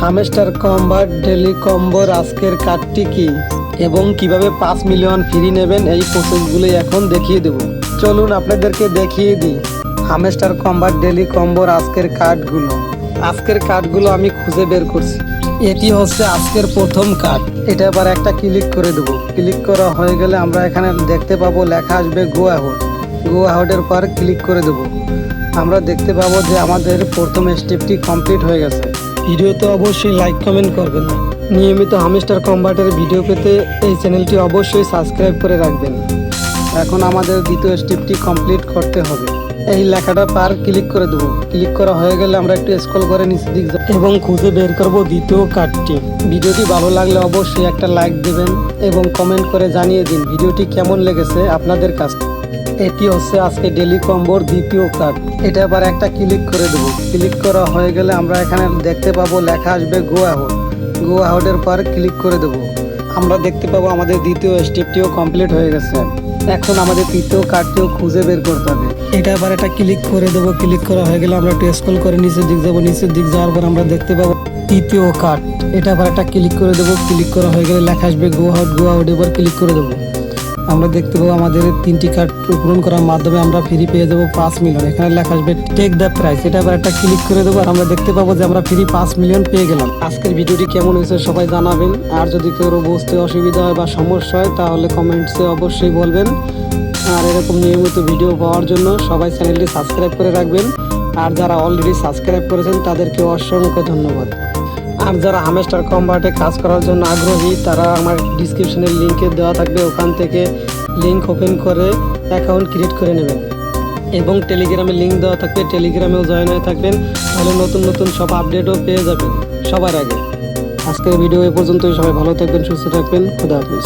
Hamster কম্বার daily কম্বোর আজকের কার্ডটি কি এবং কিভাবে 5 মিলিয়ন ফ্রি নেবেন এই প্রসেসগুলো এখন দেখিয়ে দেব। চলুন আপনাদেরকে দেখিয়ে দিই হামস্টার কম্বার ডেলি কম্বোর আজকের কার্ডগুলো আমি খুঁজে বের করছি। এটি হচ্ছে আজকের প্রথম কার্ড। এটা আবার একটা ক্লিক করে দেব। ক্লিক করা হয়ে গেলে আমরা এখানে দেখতে পাবো লেখা আসবে গো অ্যাহেডের পর ক্লিক করে দেব। আমরা দেখতে পাবো যে আমাদের প্রথম স্টেপটি কমপ্লিট হয়ে গেছে। ভিডিওতে অবশ্যই লাইক কমেন্ট করবেন। নিয়মিত হামস্টার কম্বাটের ভিডিও পেতে এই চ্যানেলটি অবশ্যই সাবস্ক্রাইব করে রাখবেন। এখন আমাদের দ্বিতীয় স্টেপটি কমপ্লিট করতে হবে। এই লেখাটা পার ক্লিক করে দেবো। ক্লিক করা হয়ে গেলে আমরা একটু স্ক্রল করে নিচের দিক যাব এবং খুঁজে বের করব দ্বিতীয় কার্ডটি। ভিডিওটি ভালো লাগলে অবশ্যই একটা লাইক দেবেন এবং কমেন্ট করে জানিয়ে দিন ভিডিওটি কেমন লেগেছে আপনাদের কাছে। এটি হচ্ছে আজকে ডেলি কম্বোর দ্বিতীয় কার্ড। এটা আবার একটা ক্লিক করে দেবো। ক্লিক করা হয়ে গেলে আমরা এখানে দেখতে পাবো লেখা আসবে গো অ্যাহেডের পর ক্লিক করে দেবো। আমরা দেখতে পাবো আমাদের দ্বিতীয় স্টেপটিও কমপ্লিট হয়ে গেছে। এখন আমাদের তৃতীয় কার্ডটিও খুঁজে বের করতে হবে। এটা আবার একটা ক্লিক করে দেবো। ক্লিক করা হয়ে গেলে আমরা একটু স্ক্রল করে নিচের দিক যাবো। নিচের দিক যাওয়ার পর আমরা দেখতে পাবো তৃতীয় কার্ড। এটা আবার একটা ক্লিক করে দেবো। ক্লিক করা হয়ে গেলে লেখা আসবে গো আউট এবার ক্লিক করে দেবো। আমরা দেখতে পাবো আমাদের 3টি কার্ড পূরণ করার মাধ্যমে আমরা ফ্রি পেয়ে যাবো 5 মিলিয়ন। এখানে লেখা আসবে টেক দ্য প্রাইস। এটা আবার একটা ক্লিক করে দেবো আর আমরা দেখতে পাবো যে আমরা ফ্রি 5 মিলিয়ন পেয়ে গেলাম। আজকের ভিডিওটি কেমন হয়েছে সবাই জানাবেন। আর যদি কেউ বুঝতে অসুবিধা হয় বা সমস্যা হয় তাহলে কমেন্টসে অবশ্যই বলবেন। আর এরকম নিয়মিত ভিডিও পাওয়ার জন্য সবাই চ্যানেলটি সাবস্ক্রাইব করে রাখবেন। আর যারা অলরেডি সাবস্ক্রাইব করেছেন তাদেরকে অসংখ্য ধন্যবাদ। আর যারা হামস্টার কম্বাটে কাজ করার জন্য আগ্রহী তারা আমার ডিসক্রিপশনের লিঙ্কে দেওয়া থাকবে, ওখান থেকে লিঙ্ক ওপেন করে অ্যাকাউন্ট ক্রিয়েট করে নেবেন এবং টেলিগ্রামে লিঙ্ক দেওয়া থাকবে, টেলিগ্রামেও জয়েন হয়ে থাকবেন। তাহলে নতুন নতুন সব আপডেটও পেয়ে যাবেন সবার আগে। আজকের ভিডিও এ পর্যন্তই। সবাই ভালো থাকবেন, সুস্থ থাকবেন। খুদা হাফেজ।